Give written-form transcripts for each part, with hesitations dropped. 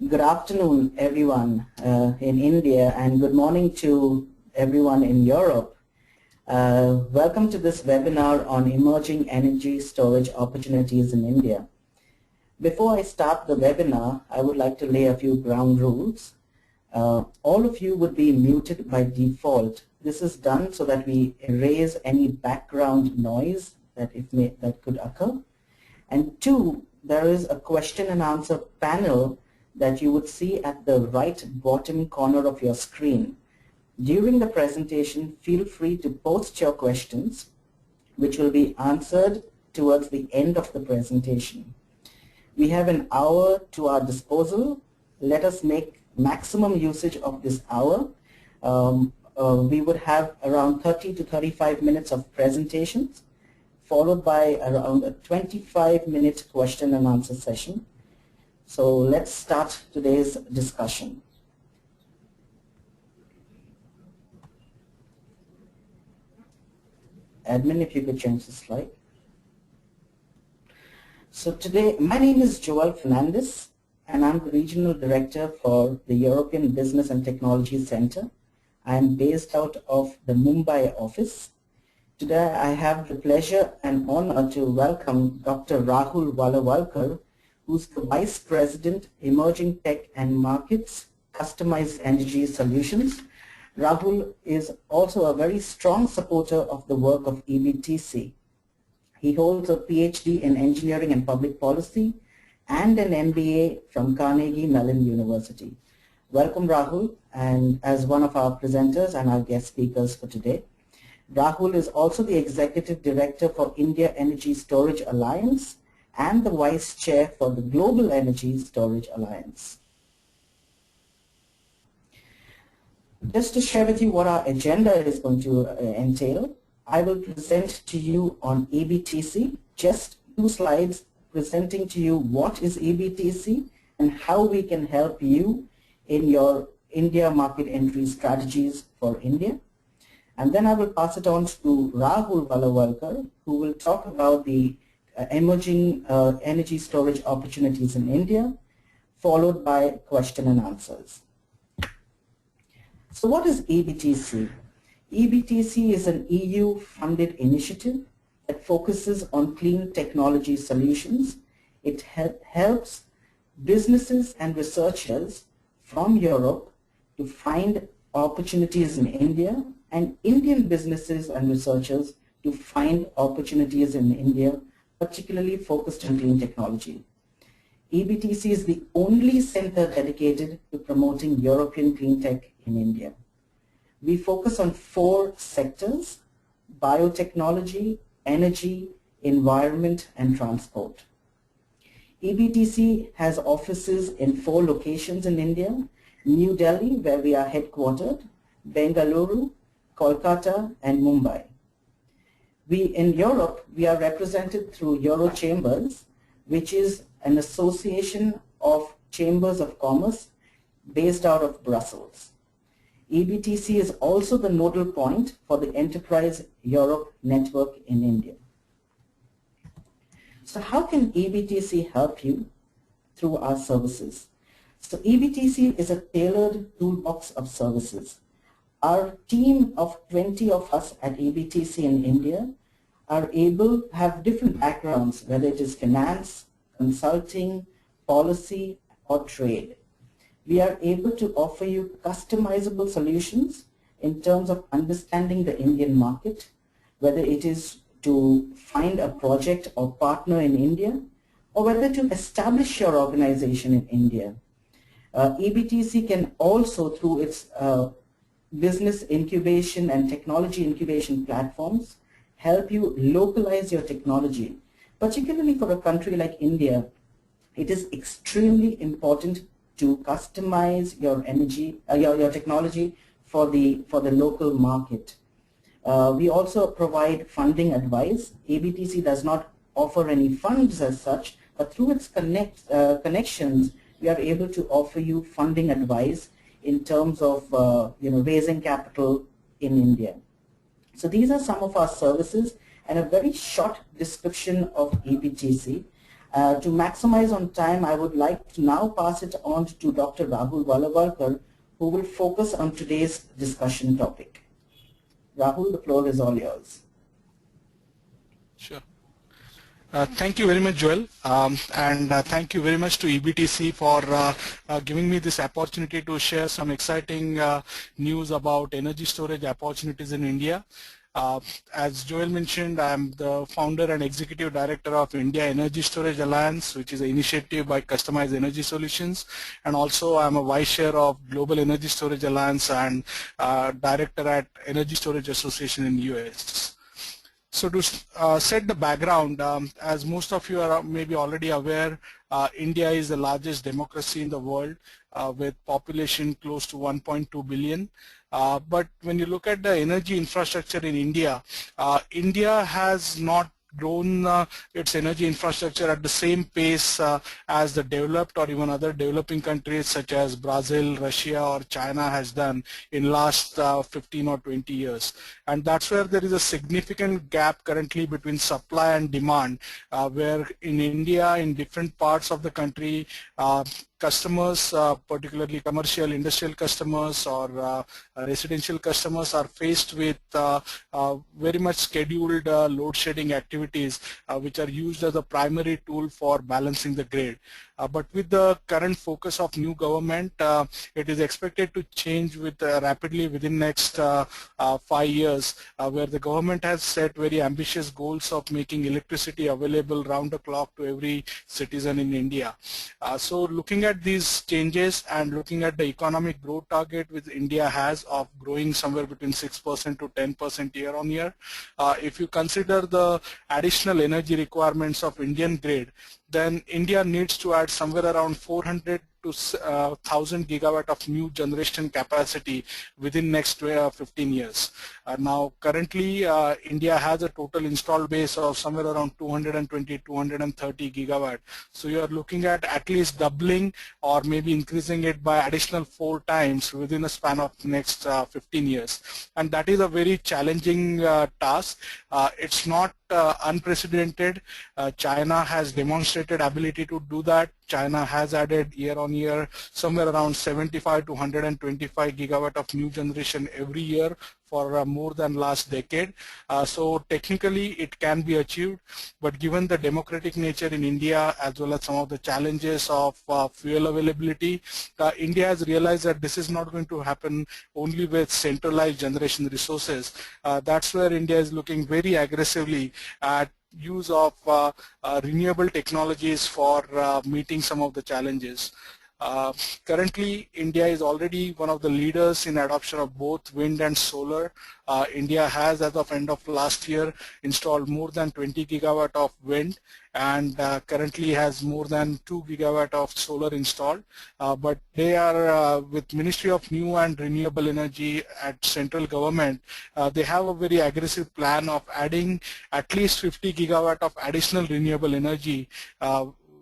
Good afternoon, everyone in India, and good morning to everyone in Europe. Welcome to this webinar on emerging energy storage opportunities in India. Before I start the webinar, I would like to lay a few ground rules. All of you would be muted by default. This is done so that we erase any background noise that could occur. And two, there is a question and answer panel that you would see at the right bottom corner of your screen. During the presentation, feel free to post your questions, which will be answered towards the end of the presentation. We have an hour to our disposal. Let us make maximum usage of this hour. We would have around 30 to 35 minutes of presentations, followed by around a 25-minute question and answer session. So let's start today's discussion. Admin, if you could change the slide. So today, my name is Joel Fernandez, and I'm the Regional Director for the European Business and Technology Center. I'm based out of the Mumbai office. Today, I have the pleasure and honor to welcome Dr. Rahul Walawalkar, who's the Vice President, Emerging Tech and Markets, Customized Energy Solutions. Rahul is also a very strong supporter of the work of EBTC. He holds a PhD in Engineering and Public Policy and an MBA from Carnegie Mellon University. Welcome, Rahul, and as one of our presenters and our guest speakers for today. Rahul is also the Executive Director for India Energy Storage Alliance and the Vice Chair for the Global Energy Storage Alliance. Just to share with you what our agenda is going to entail, I will present to you on EBTC, just 2 slides presenting to you what is EBTC and how we can help you in your India market entry strategies for India. And then I will pass it on to Rahul Walawalkar, who will talk about the emerging energy storage opportunities in India, followed by question and answers. So what is EBTC? EBTC is an EU-funded initiative that focuses on clean technology solutions. It helps businesses and researchers from Europe to find opportunities in India and Indian businesses and researchers to find opportunities in India, particularly focused on clean technology. EBTC is the only center dedicated to promoting European clean tech in India. We focus on 4 sectors: biotechnology, energy, environment, and transport. EBTC has offices in 4 locations in India: New Delhi, where we are headquartered, Bengaluru, Kolkata, and Mumbai. In Europe, we are represented through Euro Chambers, which is an association of chambers of commerce based out of Brussels. EBTC is also the nodal point for the Enterprise Europe network in India. So how can EBTC help you through our services? So EBTC is a tailored toolbox of services. Our team of 20 of us at EBTC in India are able to have different backgrounds, whether it is finance, consulting, policy, or trade. We are able to offer you customizable solutions in terms of understanding the Indian market, whether it is to find a project or partner in India, or whether to establish your organization in India. EBTC can also, through its business incubation and technology incubation platforms, help you localize your technology. Particularly for a country like India, it is extremely important to customize your your technology for the local market. We also provide funding advice. EBTC does not offer any funds as such, but through its connections, we are able to offer you funding advice in terms of raising capital in India. So these are some of our services and a very short description of EBTC. To maximize on time, I would like to now pass it on to Dr. Rahul Valavalkar, who will focus on today's discussion topic. Rahul, the floor is all yours. Sure. Thank you very much, Joel, and thank you very much to EBTC for giving me this opportunity to share some exciting news about energy storage opportunities in India. As Joel mentioned, I am the founder and executive director of India Energy Storage Alliance, which is an initiative by Customized Energy Solutions, and also I am a vice chair of Global Energy Storage Alliance and director at Energy Storage Association in US. So to set the background, as most of you are maybe already aware, India is the largest democracy in the world with population close to 1.2 billion. But when you look at the energy infrastructure in India, India has not grown its energy infrastructure at the same pace as the developed or even other developing countries such as Brazil, Russia or China has done in last 15 or 20 years. And that's where there is a significant gap currently between supply and demand, where in India, in different parts of the country, customers, particularly commercial, industrial customers or residential customers are faced with very much scheduled load shedding activities which are used as a primary tool for balancing the grid. But with the current focus of new government, it is expected to change with rapidly within next 5 years, where the government has set very ambitious goals of making electricity available round the clock to every citizen in India. So looking at these changes and looking at the economic growth target which India has of growing somewhere between 6% to 10% year on year, if you consider the additional energy requirements of Indian grid, then India needs to add somewhere around 400 to 1,000 gigawatt of new generation capacity within next 15 years. Now currently India has a total installed base of somewhere around 220, 230 gigawatt. So you are looking at least doubling or maybe increasing it by additional 4 times within a span of next 15 years. And that is a very challenging task. It's not unprecedented. China has demonstrated ability to do that. China has added year on year somewhere around 75 to 125 gigawatt of new generation every year for more than last decade. So technically it can be achieved, but given the democratic nature in India as well as some of the challenges of fuel availability, India has realized that this is not going to happen only with centralized generation resources. That's where India is looking very aggressively at use of renewable technologies for meeting some of the challenges. Currently, India is already one of the leaders in adoption of both wind and solar. India has, as of end of last year, installed more than 20 gigawatt of wind and currently has more than 2 gigawatt of solar installed. But they are with Ministry of New and Renewable Energy at central government, they have a very aggressive plan of adding at least 50 gigawatt of additional renewable energy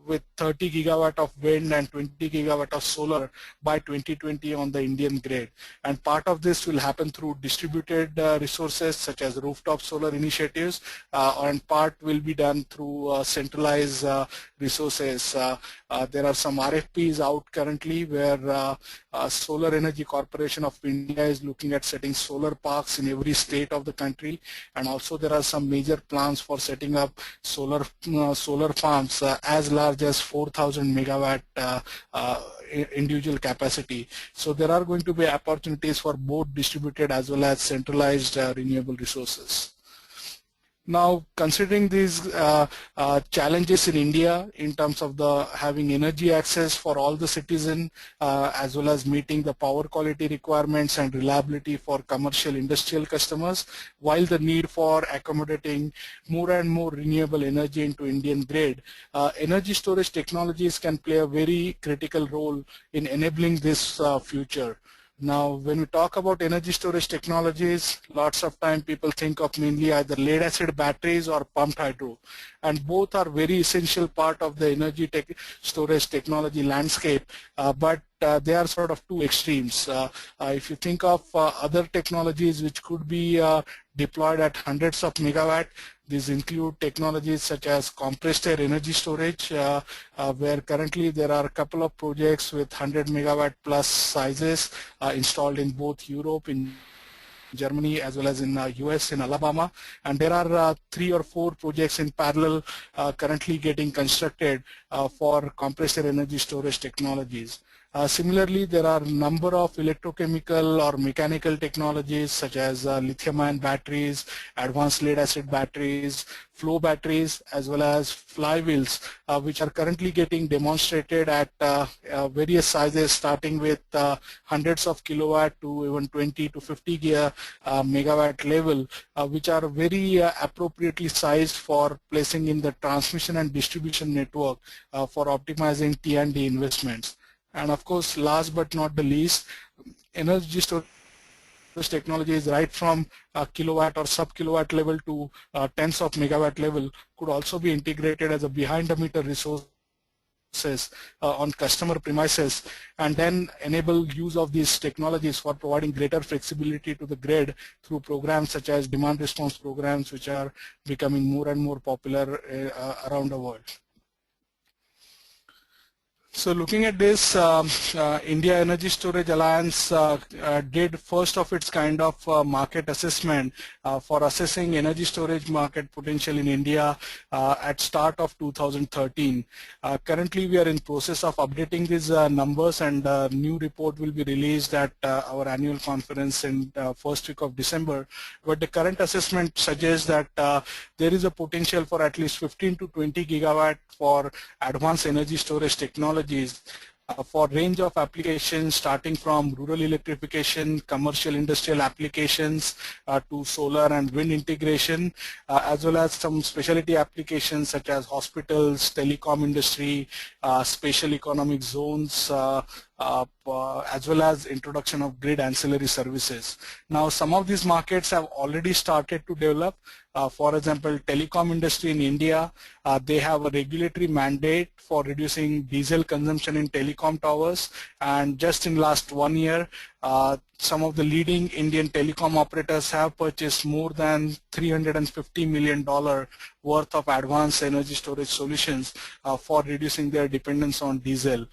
with 30 gigawatt of wind and 20 gigawatt of solar by 2020 on the Indian grid. And part of this will happen through distributed resources such as rooftop solar initiatives, and part will be done through centralized resources. There are some RFPs out currently where Solar Energy Corporation of India is looking at setting solar parks in every state of the country, and also there are some major plans for setting up solar farms as large as 4,000 megawatt individual capacity. So there are going to be opportunities for both distributed as well as centralized renewable resources. Now, considering these challenges in India in terms of having energy access for all the citizens, as well as meeting the power quality requirements and reliability for commercial industrial customers, while the need for accommodating more and more renewable energy into Indian grid, energy storage technologies can play a very critical role in enabling this future. Now, when we talk about energy storage technologies, lots of time people think of mainly either lead acid batteries or pumped hydro, and both are very essential part of the energy storage technology landscape, but they are sort of two extremes. If you think of other technologies which could be deployed at hundreds of megawatt. These include technologies such as compressed air energy storage, where currently there are a couple of projects with 100 megawatt plus sizes installed in both Europe, in Germany, as well as in US, in Alabama. And there are 3 or 4 projects in parallel currently getting constructed for compressed air energy storage technologies. Similarly, there are a number of electrochemical or mechanical technologies such as lithium-ion batteries, advanced lead-acid batteries, flow batteries, as well as flywheels, which are currently getting demonstrated at various sizes, starting with hundreds of kilowatt to even 20 to 50 megawatt level, which are very appropriately sized for placing in the transmission and distribution network for optimizing T&D investments. And of course, last but not the least, energy storage technology is right from kilowatt or sub-kilowatt level to tens of megawatt level could also be integrated as a behind-the-meter resources on customer premises, and then enable use of these technologies for providing greater flexibility to the grid through programs such as demand response programs, which are becoming more and more popular around the world. So looking at this, India Energy Storage Alliance did first of its kind of market assessment for assessing energy storage market potential in India at start of 2013. Currently we are in process of updating these numbers, and a new report will be released at our annual conference in first week of December. But the current assessment suggests that there is a potential for at least 15 to 20 gigawatt for advanced energy storage technologies for range of applications starting from rural electrification, commercial industrial applications to solar and wind integration, as well as some specialty applications such as hospitals, telecom industry, special economic zones, as well as introduction of grid ancillary services. Now some of these markets have already started to develop. For example, telecom industry in India, they have a regulatory mandate for reducing diesel consumption in telecom towers, and just in last 1 year, some of the leading Indian telecom operators have purchased more than $350 million worth of advanced energy storage solutions for reducing their dependence on diesel.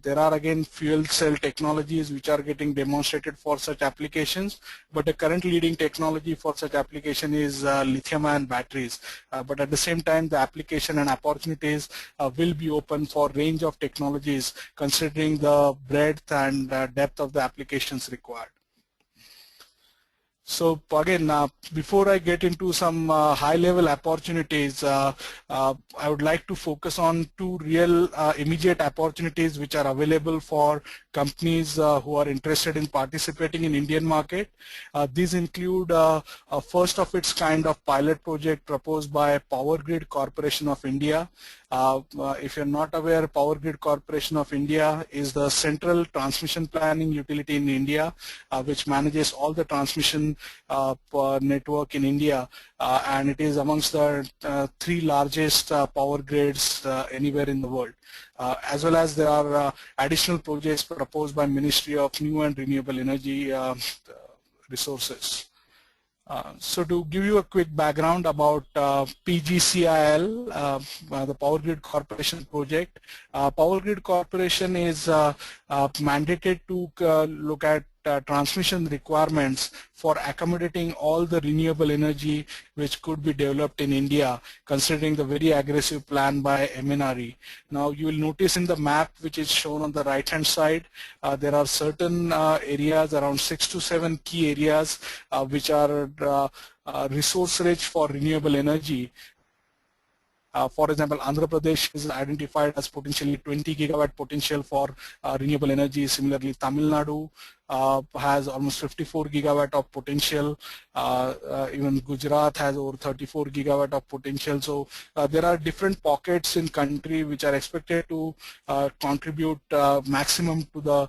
There are again fuel cell technologies which are getting demonstrated for such applications, but the current leading technology for such application is lithium-ion batteries. But at the same time, the application and opportunities will be open for range of technologies considering the breadth and depth of the applications required. So again, before I get into some high-level opportunities, I would like to focus on 2 real immediate opportunities which are available for companies who are interested in participating in Indian market. These include a first of its kind of pilot project proposed by Power Grid Corporation of India. If you're not aware, Power Grid Corporation of India is the central transmission planning utility in India, which manages all the transmission network in India, and it is amongst the 3 largest power grids anywhere in the world. As well as there are additional projects proposed by Ministry of New and Renewable Energy Resources. So to give you a quick background about PGCIL, the Power Grid Corporation project, Power Grid Corporation is mandated to look at transmission requirements for accommodating all the renewable energy which could be developed in India, considering the very aggressive plan by MNRE. Now you will notice in the map which is shown on the right hand side, there are certain areas, around 6 to 7 key areas which are resource rich for renewable energy. For example, Andhra Pradesh is identified as potentially 20 gigawatt potential for renewable energy. Similarly, Tamil Nadu has almost 54 gigawatt of potential. Even Gujarat has over 34 gigawatt of potential. So there are different pockets in country which are expected to contribute maximum to the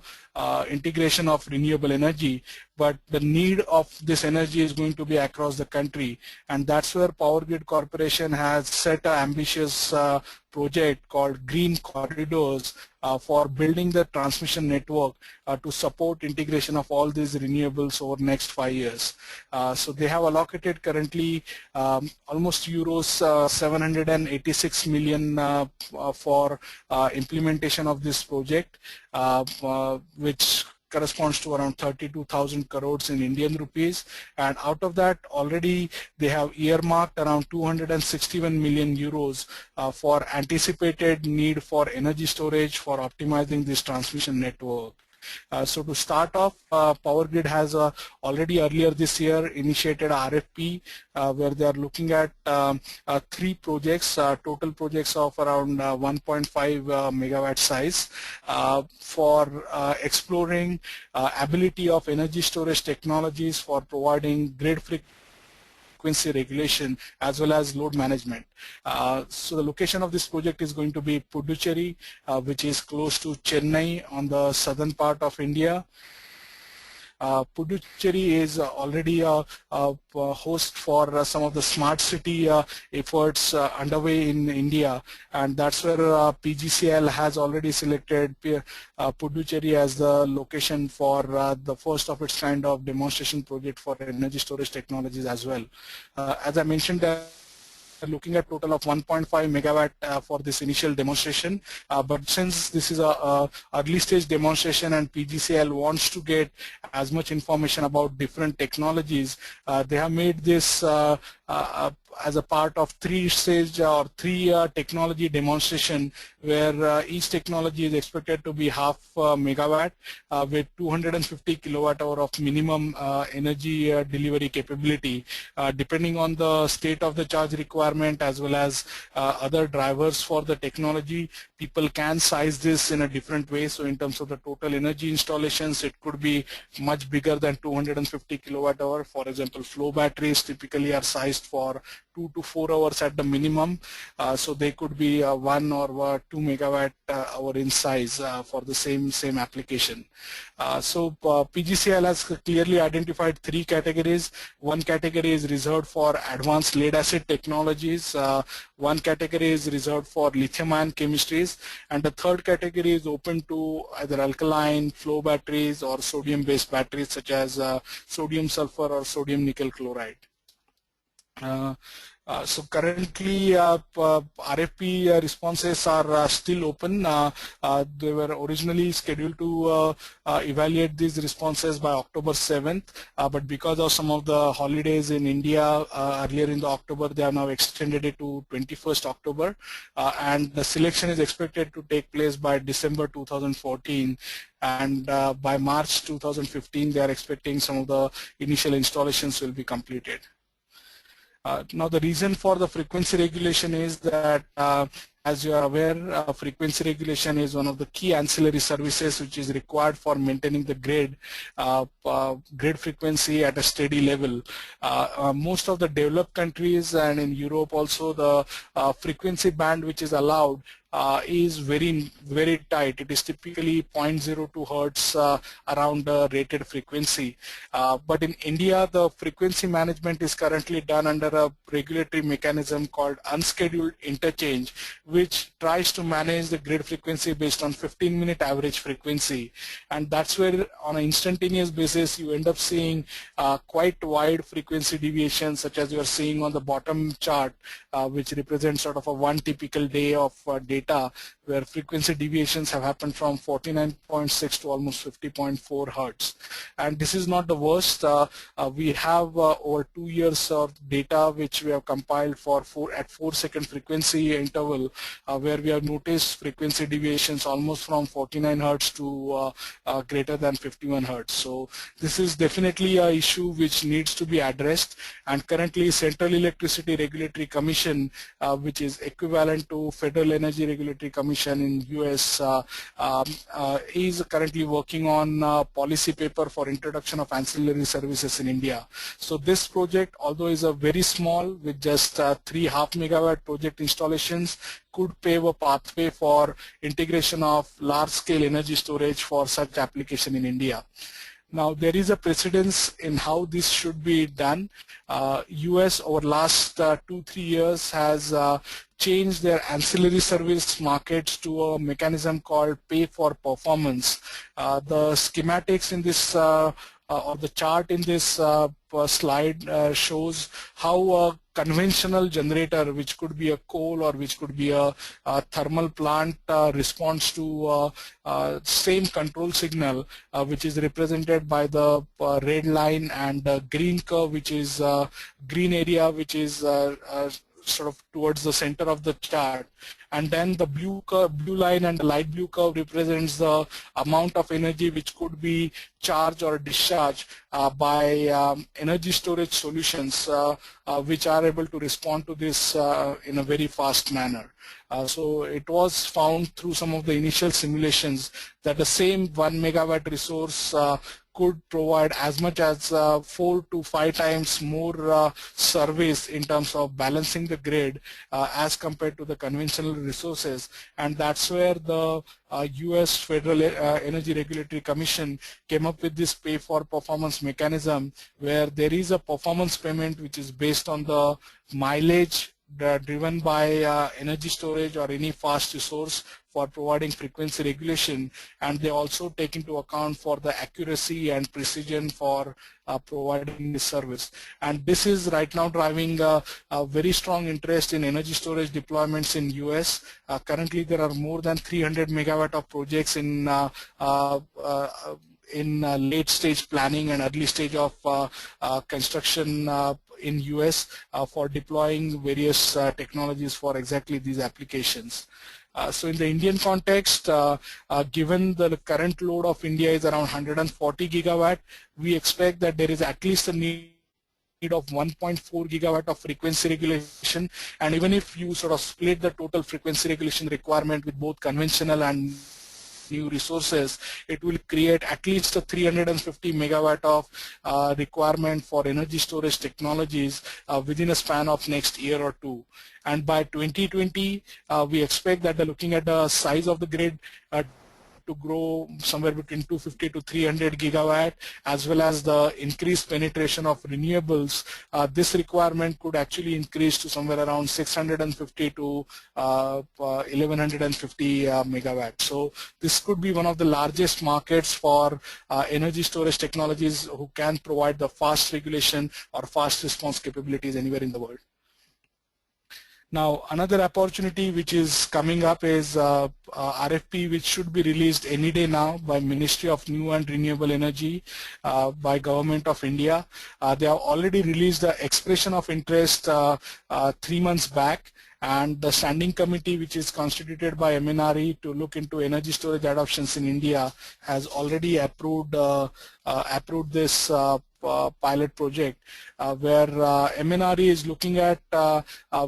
integration of renewable energy. But the need of this energy is going to be across the country, and that's where Power Grid Corporation has set an ambitious project called Green Corridors for building the transmission network to support integration of all these renewables over next 5 years. So they have allocated currently almost euros 786 million for implementation of this project, which corresponds to around 32,000 crores in Indian rupees, and out of that already they have earmarked around 261 million euros for anticipated need for energy storage for optimizing this transmission network. So to start off, Power Grid has already earlier this year initiated RFP where they are looking at 3 projects, total projects of around 1.5 megawatt size for exploring ability of energy storage technologies for providing grid frequency regulation as well as load management. So the location of this project is going to be Puducherry, which is close to Chennai on the southern part of India. Puducherry is already a host for some of the smart city efforts underway in India, and that's where PGCIL has already selected Puducherry as the location for the first of its kind of demonstration project for energy storage technologies as well. As I mentioned, looking at total of 1.5 megawatt for this initial demonstration, but since this is a early stage demonstration and PGCIL wants to get as much information about different technologies, they have made this as a part of 3-stage or 3 technology demonstration where each technology is expected to be half megawatt with 250 kilowatt hour of minimum energy delivery capability. Depending on the state of the charge requirement as well as other drivers for the technology, people can size this in a different way. So in terms of the total energy installations, it could be much bigger than 250 kilowatt hour. For example, flow batteries typically are sized for 2 to 4 hours at the minimum, so they could be 1 or 2 megawatt hour in size for the same application. So PGCIL has clearly identified 3 categories. One category is reserved for advanced lead acid technologies, one category is reserved for lithium-ion chemistries, and the third category is open to either alkaline, flow batteries or sodium-based batteries such as sodium sulfur or sodium nickel chloride. So currently RFP responses are still open. They were originally scheduled to evaluate these responses by October 7th, but because of some of the holidays in India earlier in the October, they have now extended it to 21st October, and the selection is expected to take place by December 2014. And by March 2015, they are expecting some of the initial installations will be completed. Now the reason for the frequency regulation is that as you are aware, frequency regulation is one of the key ancillary services which is required for maintaining the grid frequency at a steady level. Most of the developed countries and in Europe also, the frequency band which is allowed is very tight. It is typically 0.02 hertz around the rated frequency. But in India, the frequency management is currently done under a regulatory mechanism called unscheduled interchange, which tries to manage the grid frequency based on 15-minute average frequency. And that's where on an instantaneous basis you end up seeing quite wide frequency deviations, such as you are seeing on the bottom chart, which represents sort of a one typical day of data, where frequency deviations have happened from 49.6 to almost 50.4 hertz. And this is not the worst. We have over 2 years of data which we have compiled for 4-second frequency interval, where we have noticed frequency deviations almost from 49 hertz to greater than 51 hertz. So this is definitely an issue which needs to be addressed, and currently Central Electricity Regulatory Commission, which is equivalent to Federal Energy Regulatory Commission in US, is currently working on policy paper for introduction of ancillary services in India. So this project, although is a very small with just 3 half megawatt project installations, could pave a pathway for integration of large-scale energy storage for such application in India. Now there is a precedence in how this should be done. US over last 2-3 years has changed their ancillary service markets to a mechanism called pay for performance. The schematics in this or the chart in this slide shows how a conventional generator, which could be a coal or which could be a thermal plant, responds to same control signal, which is represented by the red line, and the green curve, which is green area, which is sort of towards the center of the chart, and then the blue line and the light blue curve represents the amount of energy which could be charged or discharged by energy storage solutions which are able to respond to this in a very fast manner. So it was found through some of the initial simulations that the same 1 megawatt resource could provide as much as 4 to 5 times more service in terms of balancing the grid as compared to the conventional resources, and that's where the US Federal Energy Regulatory Commission came up with this pay for performance mechanism, where there is a performance payment which is based on the mileage driven by energy storage or any fast resource for providing frequency regulation, and they also take into account for the accuracy and precision for providing this service. And this is right now driving a very strong interest in energy storage deployments in US. Currently there are more than 300 megawatt of projects in late stage planning and early stage of construction in US for deploying various technologies for exactly these applications. So in the Indian context, given the current load of India is around 140 gigawatt, we expect that there is at least a need of 1.4 gigawatt of frequency regulation, and even if you sort of split the total frequency regulation requirement with both conventional and new resources, it will create at least a 350 megawatt of requirement for energy storage technologies within a span of next year or two. And by 2020, we expect that looking at the size of the grid to grow somewhere between 250 to 300 gigawatt, as well as the increased penetration of renewables, this requirement could actually increase to somewhere around 650 to 1150 megawatt. So this could be one of the largest markets for energy storage technologies who can provide the fast regulation or fast response capabilities anywhere in the world. Now, another opportunity which is coming up is RFP, which should be released any day now by Ministry of New and Renewable Energy by Government of India. They have already released the expression of interest 3 months back, and the standing committee, which is constituted by MNRE to look into energy storage adoptions in India, has already approved this pilot project where MNRE is looking at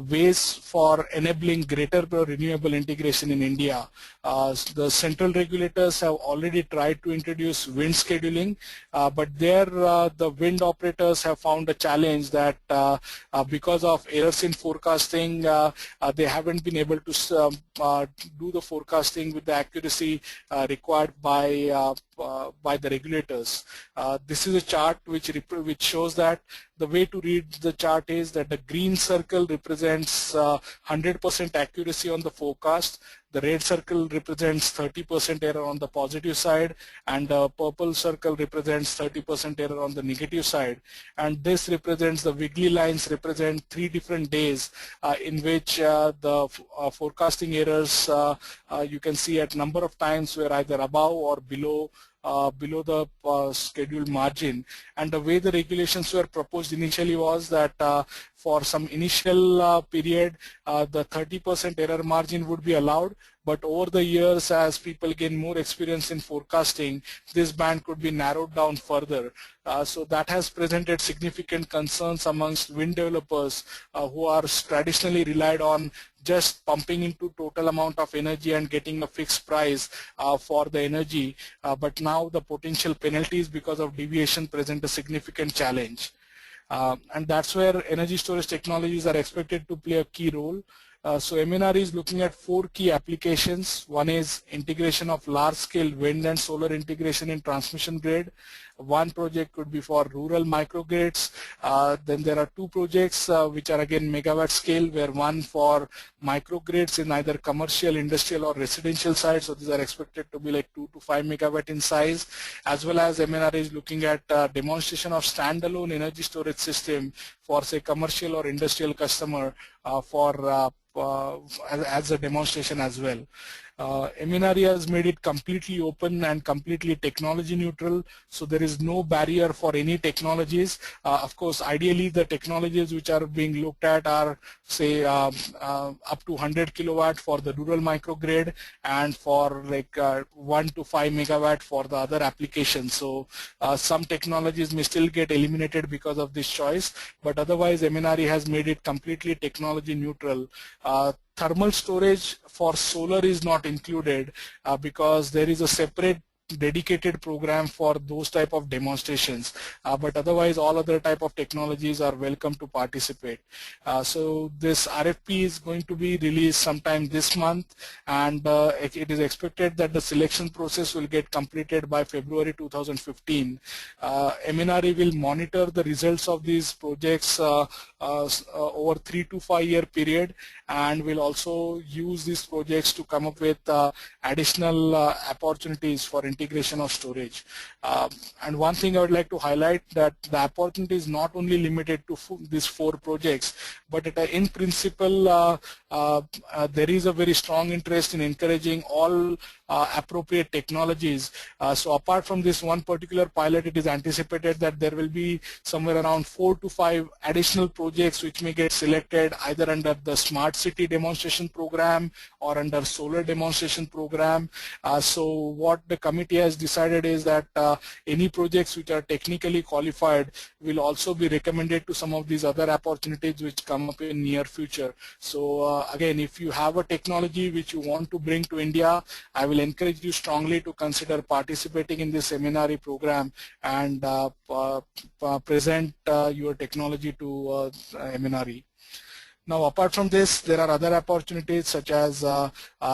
ways for enabling greater renewable integration in India. The central regulators have already tried to introduce wind scheduling, but there the wind operators have found a challenge that because of errors in forecasting, they haven't been able to do the forecasting with the accuracy required by the regulators. This is a chart which shows that the way to read the chart is that the green circle represents 100% accuracy on the forecast, the red circle represents 30% error on the positive side, and the purple circle represents 30% error on the negative side. And this represents, the wiggly lines represent 3 different days in which the forecasting errors you can see at number of times were either above or below the scheduled margin. And the way the regulations were proposed initially was that for some initial period the 30% error margin would be allowed, but over the years, as people gain more experience in forecasting, this band could be narrowed down further. So that has presented significant concerns amongst wind developers who are traditionally relied on just pumping into total amount of energy and getting a fixed price for the energy, but now the potential penalties because of deviation present a significant challenge. And that's where energy storage technologies are expected to play a key role. So MNRE is looking at 4 key applications. One is integration of large-scale wind and solar integration in transmission grid. One project could be for rural microgrids. Then there are two projects which are again megawatt scale, where one for microgrids in either commercial, industrial or residential sites. So these are expected to be like 2 to 5 megawatt in size, as well as MNRE is looking at demonstration of standalone energy storage system for say commercial or industrial customer as a demonstration as well. MNRE has made it completely open and completely technology neutral, so there is no barrier for any technologies. Of course, ideally the technologies which are being looked at are say up to 100 kilowatt for the rural microgrid, and for like 1 to 5 megawatt for the other applications. So some technologies may still get eliminated because of this choice, but otherwise MNRE has made it completely technology neutral. Thermal storage for solar is not included because there is a separate dedicated program for those type of demonstrations, but otherwise all other type of technologies are welcome to participate. So this RFP is going to be released sometime this month, and it is expected that the selection process will get completed by February 2015. MNRE will monitor the results of these projects over 3 to 5 year period, and will also use these projects to come up with additional opportunities for integration of storage. And one thing I would like to highlight, that the opportunity is not only limited to these 4 projects, but in principle there is a very strong interest in encouraging all appropriate technologies. So apart from this one particular pilot, it is anticipated that there will be somewhere around 4 to 5 additional projects which may get selected either under the smart city demonstration program or under solar demonstration program. So what the committee has decided is that any projects which are technically qualified will also be recommended to some of these other opportunities which come up in near future. So again, if you have a technology which you want to bring to India, I will encourage you strongly to consider participating in this MNRE program and present your technology to MNRE. Now, apart from this, there are other opportunities such as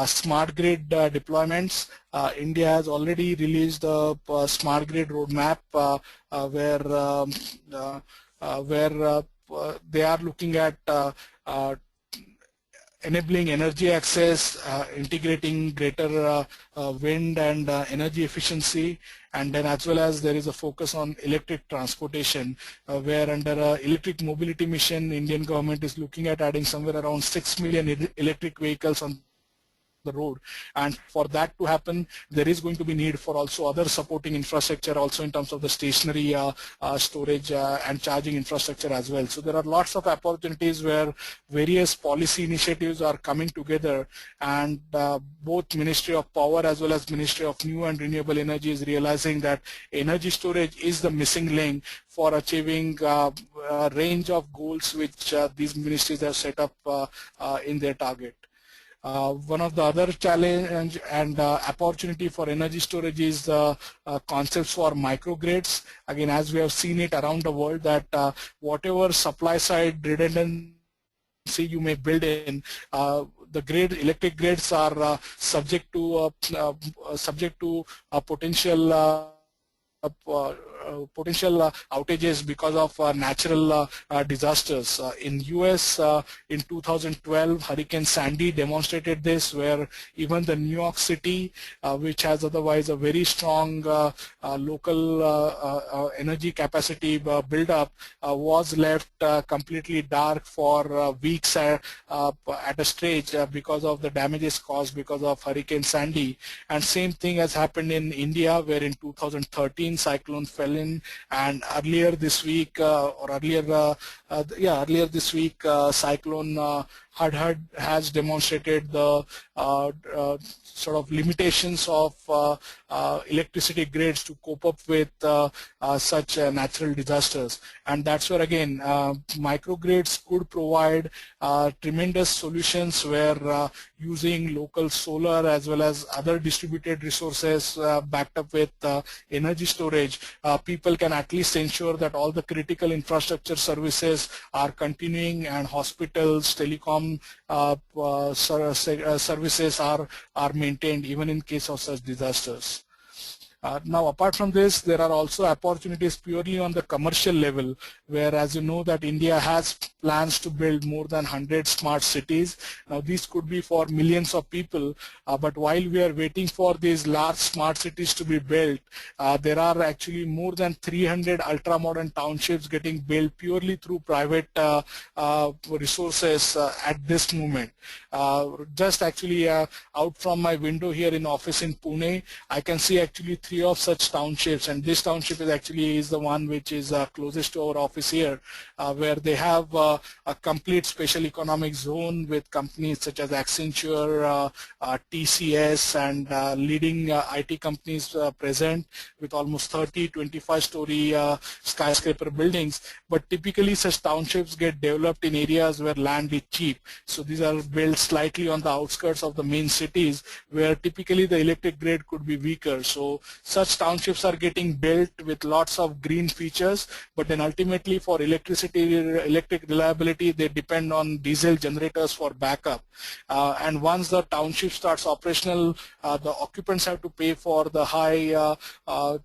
smart grid deployments. India has already released a smart grid roadmap where they are looking at enabling energy access, integrating greater wind and energy efficiency, and then as well as there is a focus on electric transportation, where under electric mobility mission, Indian government is looking at adding somewhere around 6 million electric vehicles on the road, and for that to happen there is going to be need for also other supporting infrastructure also in terms of the stationary storage and charging infrastructure as well. So there are lots of opportunities where various policy initiatives are coming together, and both Ministry of Power as well as Ministry of New and Renewable Energy is realizing that energy storage is the missing link for achieving a range of goals which these ministries have set up in their target. One of the other challenge and opportunity for energy storage is the concepts for microgrids. Again, as we have seen it around the world, that whatever supply side redundancy you may build in, the grid, electric grids are subject to potential outages because of natural disasters. In US in 2012, Hurricane Sandy demonstrated this, where even the New York City, which has otherwise a very strong local energy capacity build-up, was left completely dark for weeks at a stretch because of the damages caused because of Hurricane Sandy. And same thing has happened in India, where in 2013 cyclone fell in, and earlier this week cyclone Hudhud has demonstrated the sort of limitations of electricity grids to cope up with such natural disasters. And that's where again microgrids could provide tremendous solutions, where using local solar as well as other distributed resources backed up with energy storage, people can at least ensure that all the critical infrastructure services are continuing, and hospitals, telecom services are maintained even in case of such disasters. Now, apart from this, there are also opportunities purely on the commercial level, where, as you know, that India has plans to build more than 100 smart cities. Now, these could be for millions of people, but while we are waiting for these large smart cities to be built, there are actually more than 300 ultra-modern townships getting built purely through private resources at this moment. Just actually out from my window here in office in Pune, I can see actually 3 of such townships, and this township is the one which is closest to our office here, where they have a complete special economic zone with companies such as Accenture, TCS, and leading IT companies present, with almost 30, 25-story skyscraper buildings. But typically such townships get developed in areas where land is cheap. So these are built slightly on the outskirts of the main cities, where typically the electric grid could be weaker. So such townships are getting built with lots of green features, but then ultimately for electric reliability, they depend on diesel generators for backup. And once the township starts operational, the occupants have to pay for the high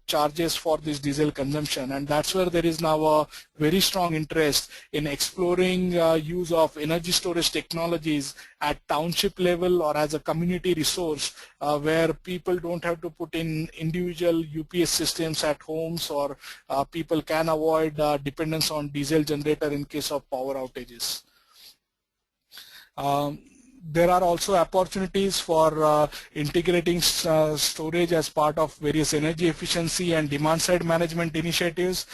charges for this diesel consumption, and that's where there is now a very strong interest in exploring use of energy storage technologies at township level or as a community resource, where people don't have to put in individual UPS systems at homes, or people can avoid dependence on diesel generator in case of power outages. There are also opportunities for integrating storage as part of various energy efficiency and demand side management initiatives.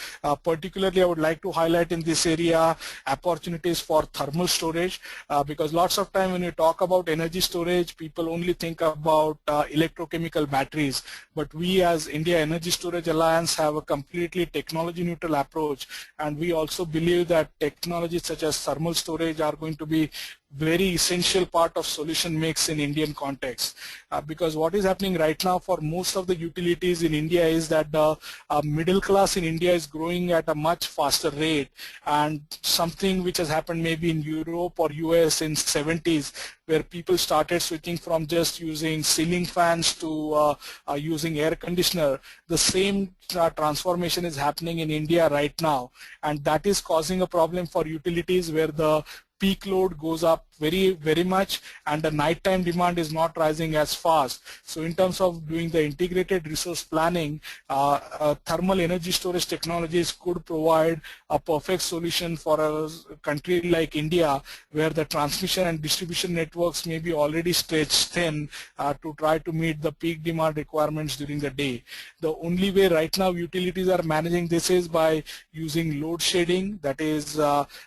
Particularly, I would like to highlight in this area opportunities for thermal storage, because lots of time when you talk about energy storage, people only think about electrochemical batteries. But we as India Energy Storage Alliance have a completely technology neutral approach, and we also believe that technologies such as thermal storage are going to be very essential part of solution mix in Indian context, because what is happening right now for most of the utilities in India is that the middle class in India is growing at a much faster rate, and something which has happened maybe in Europe or US in 70s, where people started switching from just using ceiling fans to using air conditioner. The same transformation is happening in India right now, and that is causing a problem for utilities, where the peak load goes up very much, and the nighttime demand is not rising as fast. So in terms of doing the integrated resource planning, thermal energy storage technologies could provide a perfect solution for a country like India, where the transmission and distribution networks may be already stretched thin to try to meet the peak demand requirements during the day. The only way right now utilities are managing this is by using load shedding, that is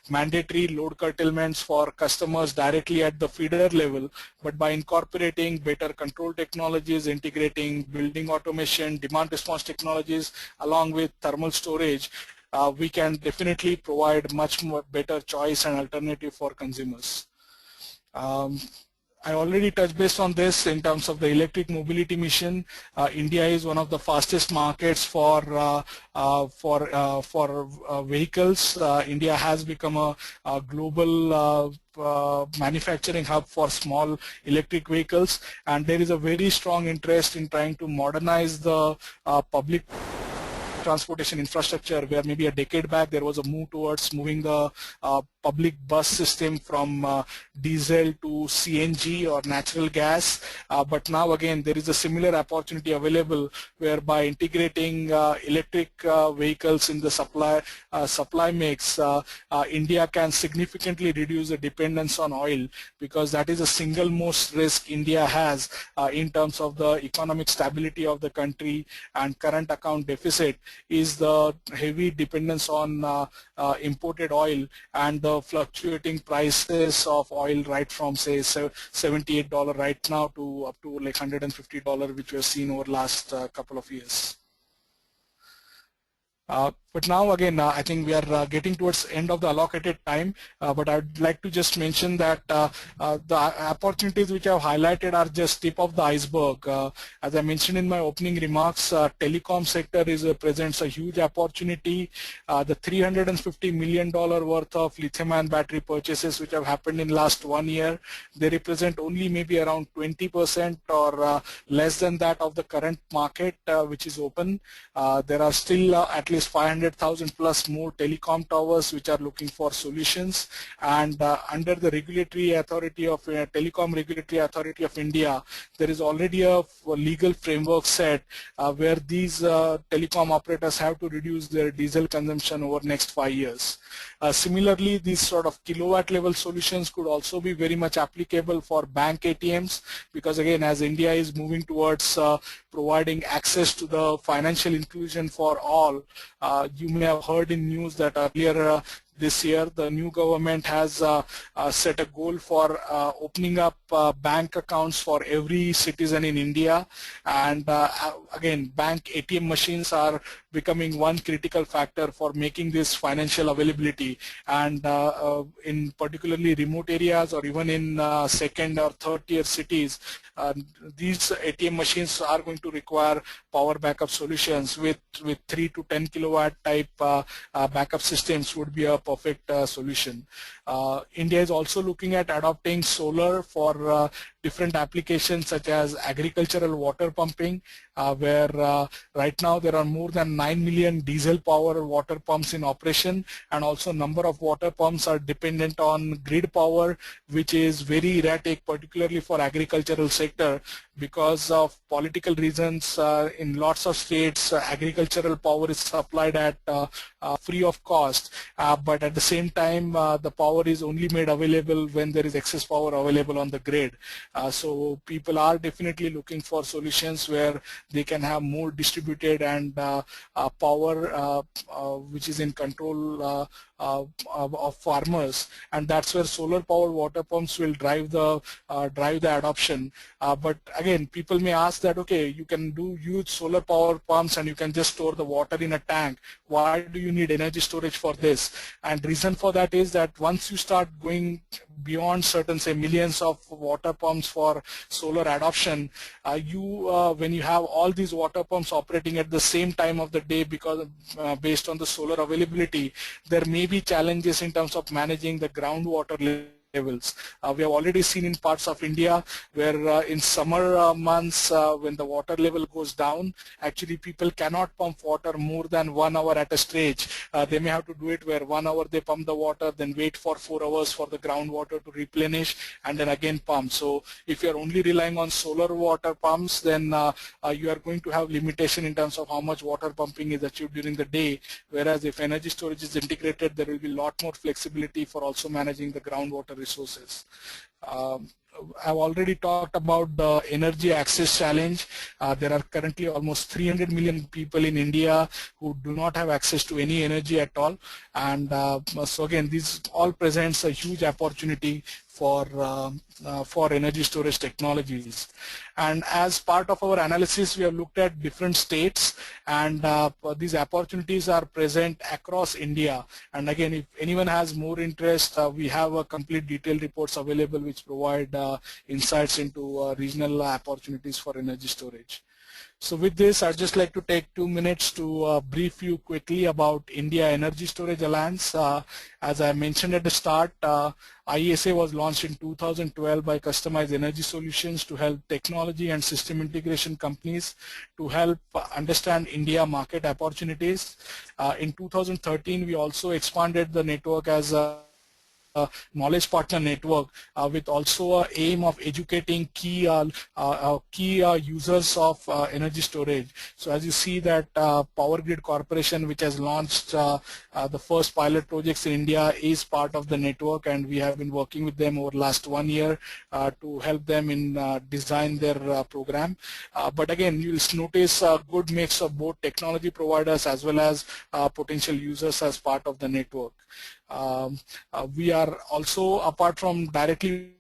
mandatory load curtailments for customers directly at the feeder level, but by incorporating better control technologies, integrating building automation, demand response technologies along with thermal storage, we can definitely provide much more better choice and alternative for consumers. I already touched base on this in terms of the electric mobility mission. India is one of the fastest markets for vehicles. India has become a global manufacturing hub for small electric vehicles, and there is a very strong interest in trying to modernize the public transportation infrastructure, where maybe a decade back there was a move towards moving the public bus system from diesel to CNG or natural gas, but now again there is a similar opportunity available, whereby integrating electric vehicles in the supply mix, India can significantly reduce the dependence on oil, because that is the single most risk India has in terms of the economic stability of the country and current account deficit, is the heavy dependence on imported oil and the fluctuating prices of oil, right from say $78 right now to up to like $150, which we have seen over the last couple of years. But now again, I think we are getting towards end of the allocated time, but I'd like to just mention that the opportunities which I've highlighted are just tip of the iceberg. As I mentioned in my opening remarks, telecom sector presents a huge opportunity. The $350 million worth of lithium-ion battery purchases which have happened in last 1 year, they represent only maybe around 20% or less than that of the current market which is open. There are still at least 500,000 plus more telecom towers which are looking for solutions, and under the regulatory authority of Telecom Regulatory Authority of India, there is already a legal framework set where these telecom operators have to reduce their diesel consumption over next 5 years. Similarly, these sort of kilowatt level solutions could also be very much applicable for bank ATMs, because again, as India is moving towards providing access to the financial inclusion for all, you may have heard in news that earlier this year the new government has set a goal for opening up bank accounts for every citizen in India, and again, bank ATM machines are becoming one critical factor for making this financial availability, and in particularly remote areas or even in second or third tier cities, these ATM machines are going to require power backup solutions with 3 to 10 kilowatt type backup systems would be a perfect solution. India is also looking at adopting solar for different applications such as agricultural water pumping, where right now there are more than 9 million diesel power water pumps in operation, and also number of water pumps are dependent on grid power, which is very erratic, particularly for agricultural sector, because of political reasons. In lots of states, agricultural power is supplied at free of cost, but at the same time the power is only made available when there is excess power available on the grid. So people are definitely looking for solutions where they can have more distributed and power which is in control of farmers, and that's where solar powered water pumps will drive the adoption. But again, people may ask that, okay, you can use solar power pumps and you can just store the water in a tank. Why do you need energy storage for this? And reason for that is that once you start going beyond certain, say, millions of water pumps for solar adoption, when you have all these water pumps operating at the same time of the day, because based on the solar availability, there may be challenges in terms of managing the groundwater levels. We have already seen in parts of India where in summer months when the water level goes down, actually people cannot pump water more than 1 hour at a stretch. They may have to do it where 1 hour they pump the water, then wait for 4 hours for the groundwater to replenish, and then again pump. So if you are only relying on solar water pumps, then you are going to have limitation in terms of how much water pumping is achieved during the day, whereas if energy storage is integrated, there will be a lot more flexibility for also managing the groundwater resources. I've already talked about the energy access challenge. There are currently almost 300 million people in India who do not have access to any energy at all, and so again, this all presents a huge opportunity for energy storage technologies. And as part of our analysis, we have looked at different states, and these opportunities are present across India. And again, if anyone has more interest, we have a complete detailed reports available which provide insights into regional opportunities for energy storage. So with this, I'd just like to take 2 minutes to brief you quickly about India Energy Storage Alliance. As I mentioned at the start, IESA was launched in 2012 by Customized Energy Solutions to help technology and system integration companies to help understand India market opportunities. In 2013, we also expanded the network as a knowledge partner network with also an aim of educating key users of energy storage. So as you see that Power Grid Corporation, which has launched the first pilot projects in India, is part of the network, and we have been working with them over the last 1 year to help them in design their program. But again, you'll notice a good mix of both technology providers as well as potential users as part of the network. We are also, apart from directly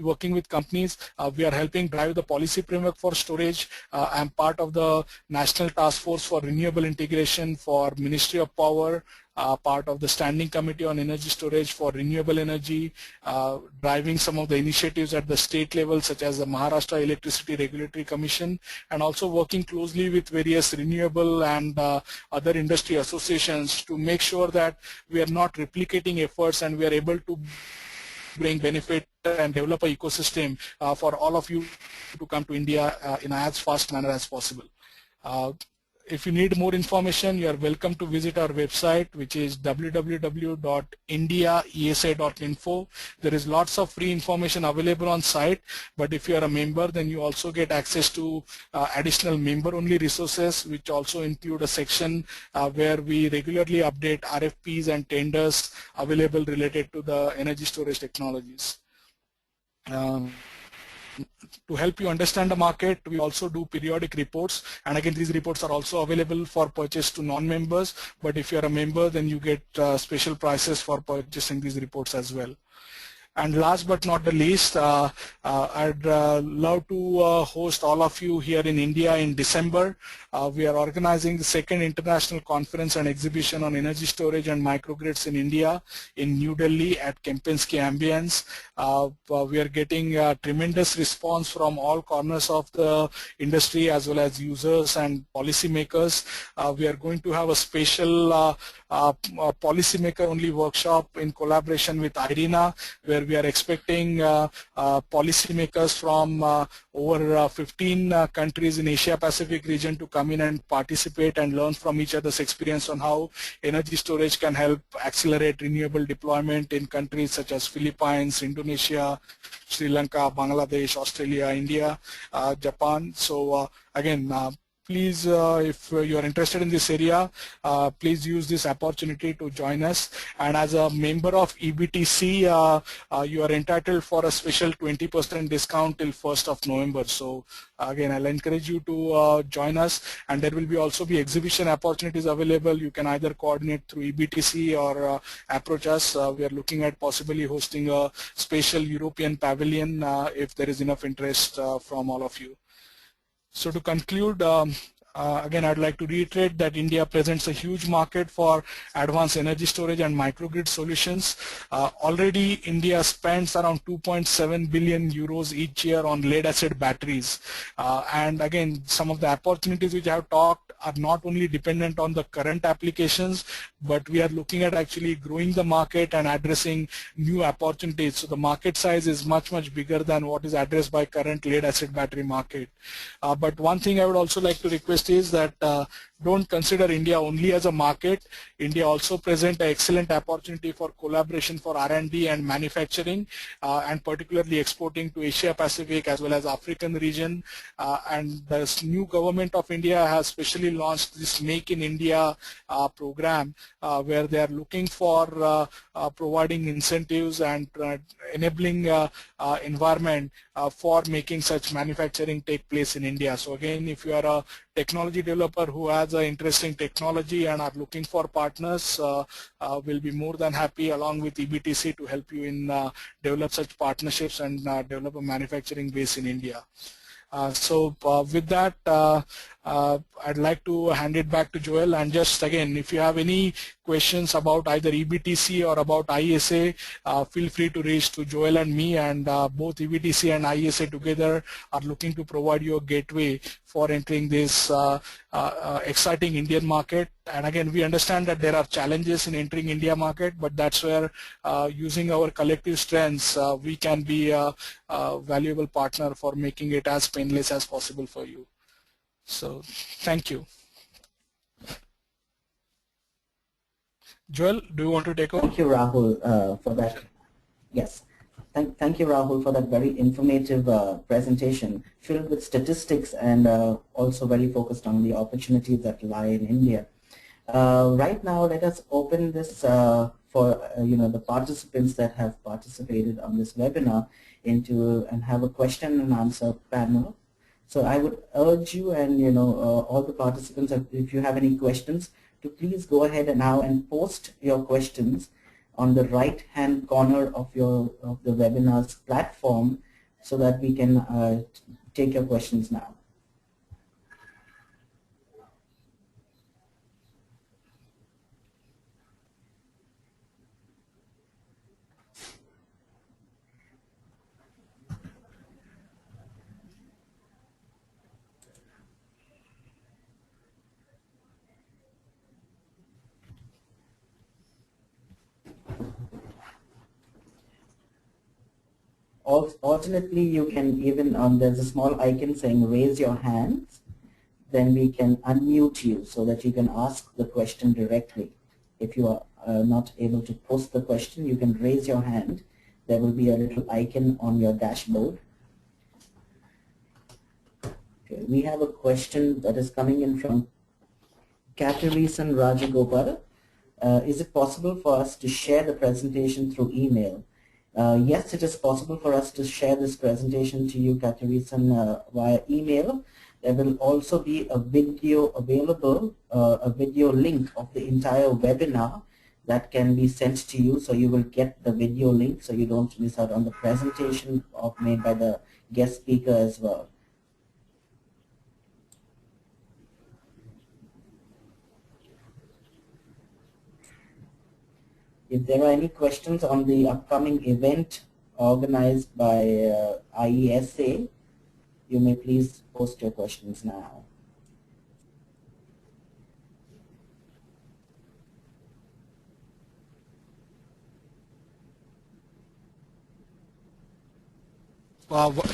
working with companies. We are helping drive the policy framework for storage. I'm part of the National Task Force for Renewable Integration for Ministry of Power, part of the Standing Committee on Energy Storage for Renewable Energy, driving some of the initiatives at the state level such as the Maharashtra Electricity Regulatory Commission, and also working closely with various renewable and other industry associations to make sure that we are not replicating efforts and we are able to bring benefit and develop an ecosystem for all of you to come to India in as fast manner as possible. If you need more information, you are welcome to visit our website, which is www.indiaesa.info. There is lots of free information available on site, but if you are a member, then you also get access to additional member-only resources, which also include a section where we regularly update RFPs and tenders available related to the energy storage technologies. To help you understand the market, we also do periodic reports, and again these reports are also available for purchase to non-members, but if you are a member, then you get special prices for purchasing these reports as well. And last but not the least, I'd love to host all of you here in India in December. We are organizing the second international conference and exhibition on energy storage and microgrids in India in New Delhi at Kempinski Ambience. We are getting tremendous response from all corners of the industry as well as users and policymakers. We are going to have a special policymaker only workshop in collaboration with IRENA, where we are expecting policymakers from over 15 countries in Asia Pacific region to come in and participate and learn from each other's experience on how energy storage can help accelerate renewable deployment in countries such as Philippines, Indonesia, Sri Lanka, Bangladesh, Australia, India, Japan. So again, please, if you are interested in this area, please use this opportunity to join us. And as a member of EBTC, you are entitled for a special 20% discount till 1st of November. So again, I'll encourage you to join us. And there will be also be exhibition opportunities available. You can either coordinate through EBTC or approach us. We are looking at possibly hosting a special European pavilion if there is enough interest from all of you. So to conclude, again, I'd like to reiterate that India presents a huge market for advanced energy storage and microgrid solutions. Already, India spends around 2.7 billion euros each year on lead-acid batteries. And again, some of the opportunities which I have talked are not only dependent on the current applications, but we are looking at actually growing the market and addressing new opportunities. So the market size is much, much bigger than what is addressed by current lead-acid battery market. But one thing I would also like to request is that don't consider India only as a market. India also presents an excellent opportunity for collaboration for R&D and manufacturing, and particularly exporting to Asia Pacific as well as African region. And the new government of India has specially launched this Make in India program, where they are looking for providing incentives and enabling environment for making such manufacturing take place in India. So again, if you are a technology developer who has an interesting technology and are looking for partners, will be more than happy along with EBTC to help you in develop such partnerships and develop a manufacturing base in India. So with that, I'd like to hand it back to Joel, and just again, if you have any questions about either EBTC or about IESA, feel free to reach to Joel and me, and both EBTC and IESA together are looking to provide you a gateway for entering this exciting Indian market. And again, we understand that there are challenges in entering India market, but that's where using our collective strengths, we can be a valuable partner for making it as painless as possible for you. So thank you. Joel, do you want to take over? Thank you, Rahul, for that. Yes. Thank you, Rahul, for that very informative presentation filled with statistics and also very focused on the opportunities that lie in India. Right now, let us open this for the participants that have participated on this webinar into and have a question and answer panel. So I would urge you and all the participants, if you have any questions, to please go ahead and now and post your questions on the right-hand corner of the webinar's platform, so that we can take your questions now. Alternately, you can even, there's a small icon saying raise your hands, then we can unmute you so that you can ask the question directly. If you are not able to post the question, you can raise your hand. There will be a little icon on your dashboard. Okay, we have a question that is coming in from Katarisan Rajagopal. Is it possible for us to share the presentation through email? Yes, it is possible for us to share this presentation to you, Katarisan, via email. There will also be a video available, a video link of the entire webinar that can be sent to you, so you will get the video link so you don't miss out on the presentation made by the guest speaker as well. If there are any questions on the upcoming event organized by IESA, you may please post your questions now.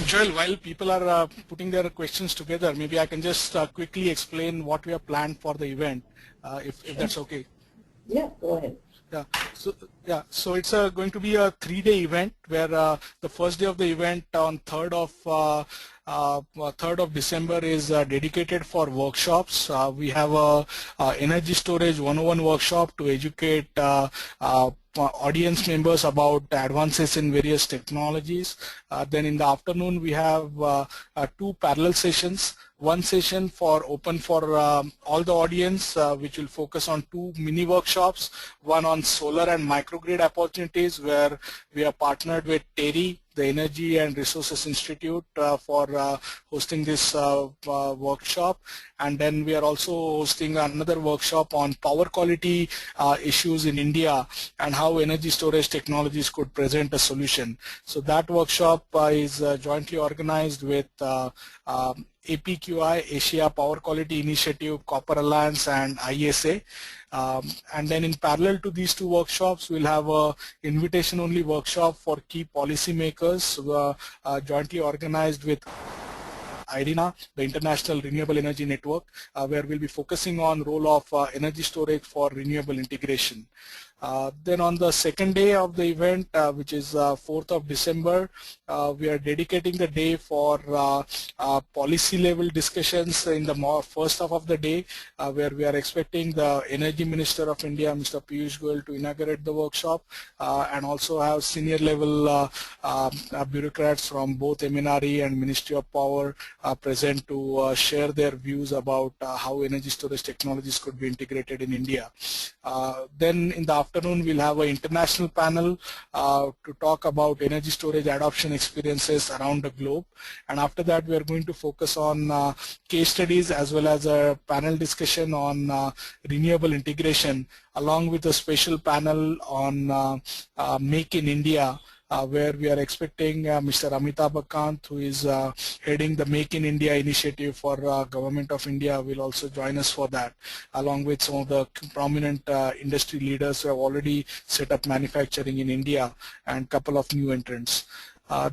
Joel, while people are putting their questions together, maybe I can just quickly explain what we have planned for the event, if that's okay. Yeah, go ahead. So it's going to be a 3-day event where the first day of the event on 3rd of December is dedicated for workshops. We have a energy storage 101 workshop to educate audience members about advances in various technologies. Then in the afternoon we have 2 parallel sessions. One session open for all the audience, which will focus on 2 mini workshops, one on solar and microgrid opportunities, where we are partnered with TERI, the Energy and Resources Institute, for hosting this workshop. And then we are also hosting another workshop on power quality issues in India and how energy storage technologies could present a solution. So that workshop is jointly organized with APQI, Asia Power Quality Initiative, Copper Alliance, and IESA. And then in parallel to these 2 workshops, we'll have a invitation-only workshop for key policymakers, jointly organized with IRENA, the International Renewable Energy Network, where we'll be focusing on role of energy storage for renewable integration. Then on the second day of the event, which is 4th of December, we are dedicating the day for policy level discussions in the first half of the day, where we are expecting the Energy Minister of India, Mr. Piyush Goyal, to inaugurate the workshop, and also have senior level bureaucrats from both MNRE and Ministry of Power present to share their views about how energy storage technologies could be integrated in India. Then in the afternoon we'll have an international panel to talk about energy storage adoption experiences around the globe, and after that we are going to focus on case studies as well as a panel discussion on renewable integration, along with a special panel on Make in India, where we are expecting Mr. Amitabh Kant, who is heading the Make in India initiative for Government of India, will also join us for that, along with some of the prominent industry leaders who have already set up manufacturing in India and a couple of new entrants.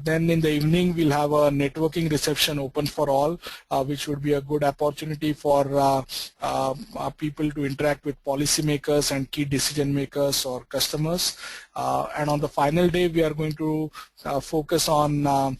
Then in the evening we'll have a networking reception open for all, which would be a good opportunity for people to interact with policymakers and key decision makers or customers. And on the final day we are going to focus on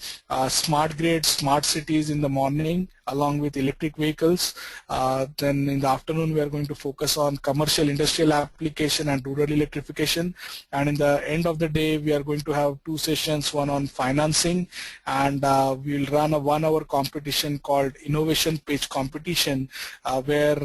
smart grids, smart cities in the morning, along with electric vehicles. Then in the afternoon we are going to focus on commercial industrial application and rural electrification, and in the end of the day we are going to have 2 sessions, one on financing, and we will run a 1-hour competition called Innovation Pitch Competition, where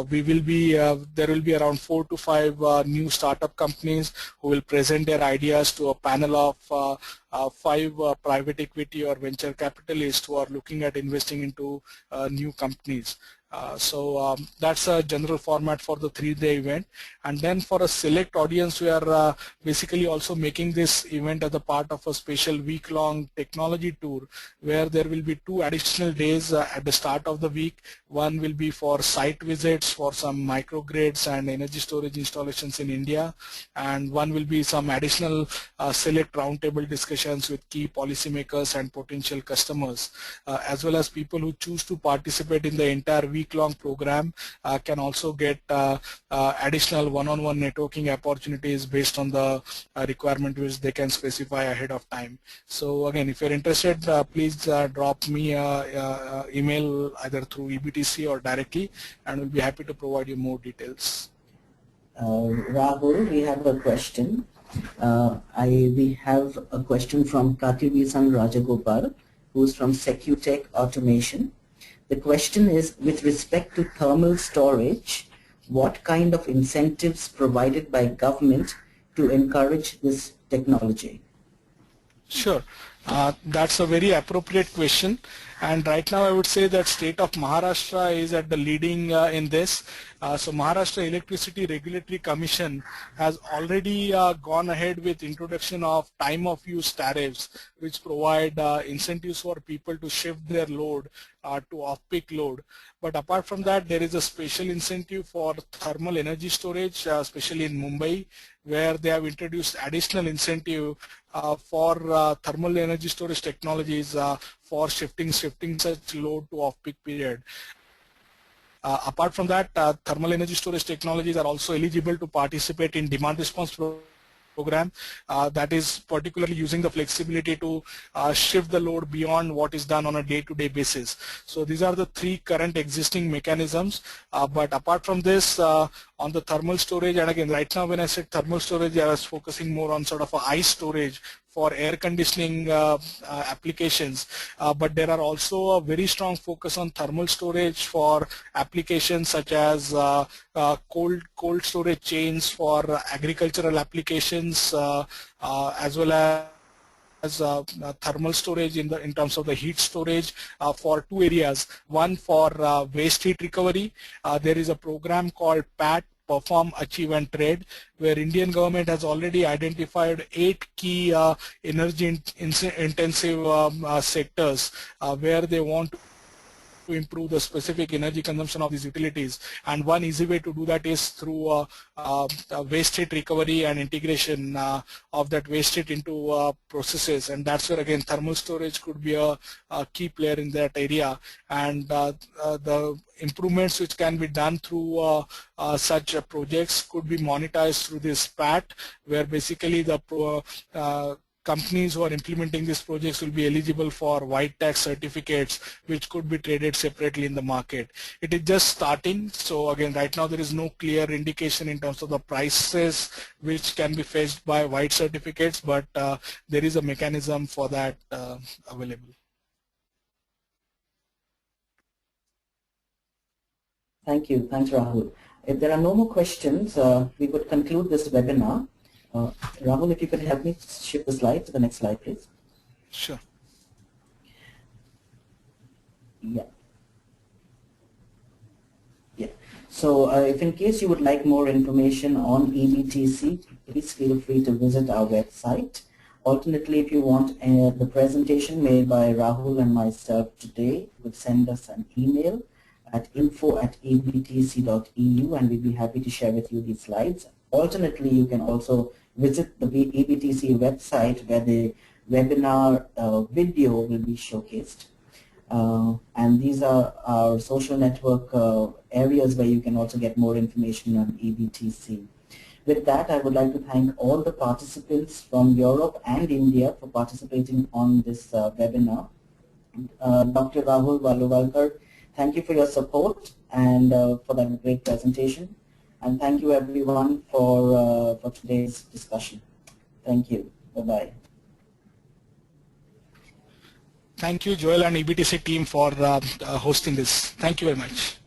we will be there will be around 4 to 5 new startup companies who will present their ideas to a panel of 5 private equity or venture capitalists who are looking at investing into new companies. That's a general format for the 3-day event. And then for a select audience, we are basically also making this event as a part of a special week-long technology tour, where there will be 2 additional days at the start of the week. One will be for site visits for some microgrids and energy storage installations in India, and one will be some additional select roundtable discussions with key policymakers and potential customers, as well as people who choose to participate in the entire week-long program can also get additional one-on-one networking opportunities based on the requirement which they can specify ahead of time. So again, if you're interested, please drop me an email either through EBTC or directly, and we'll be happy to provide you more details. Rahul, we have a question. We have a question from Kativisan Rajagopal, who's from Secutech Automation. The question is, with respect to thermal storage, what kind of incentives provided by government to encourage this technology? Sure. That's a very appropriate question, and right now I would say that state of Maharashtra is at the leading in this. So Maharashtra Electricity Regulatory Commission has already gone ahead with introduction of time of use tariffs, which provide incentives for people to shift their load to off-peak load. But apart from that, there is a special incentive for thermal energy storage, especially in Mumbai, where they have introduced additional incentive for thermal energy storage technologies for shifting such load to off-peak period. Apart from that, thermal energy storage technologies are also eligible to participate in demand response program that is particularly using the flexibility to shift the load beyond what is done on a day-to-day basis. So these are the 3 current existing mechanisms, but apart from this, on the thermal storage, and again right now when I said thermal storage, I was focusing more on sort of a ice storage for air conditioning applications, but there are also a very strong focus on thermal storage for applications such as cold storage chains for agricultural applications, as well as thermal storage in terms of the heat storage for 2 areas. One for waste heat recovery. There is a program called PAT, Perform, Achieve and Trade, where Indian government has already identified 8 key energy intensive sectors where they want to improve the specific energy consumption of these utilities, and one easy way to do that is through waste heat recovery and integration of that waste heat into processes, and that's where again thermal storage could be a key player in that area. And the improvements which can be done through such projects could be monetized through this PAT, where basically the companies who are implementing these projects will be eligible for white tax certificates, which could be traded separately in the market. It is just starting, so again right now there is no clear indication in terms of the prices which can be fetched by white certificates, but there is a mechanism for that available. Thank you. Thanks, Rahul. If there are no more questions, we would conclude this webinar. Rahul, if you could help me shift the slide to the next slide, please. Sure. Yeah. So if in case you would like more information on EBTC, please feel free to visit our website. Alternately, if you want the presentation made by Rahul and myself today, you could send us an email at info@ebtc.eu, and we'd be happy to share with you these slides. Alternately, you can also visit the EBTC website where the webinar video will be showcased. And these are our social network areas where you can also get more information on EBTC. With that, I would like to thank all the participants from Europe and India for participating on this webinar. Dr. Rahul Valuvalkar, thank you for your support and for that great presentation. And thank you everyone for today's discussion. Thank you. Bye-bye. Thank you, Joel and EBTC team, for hosting this. Thank you very much.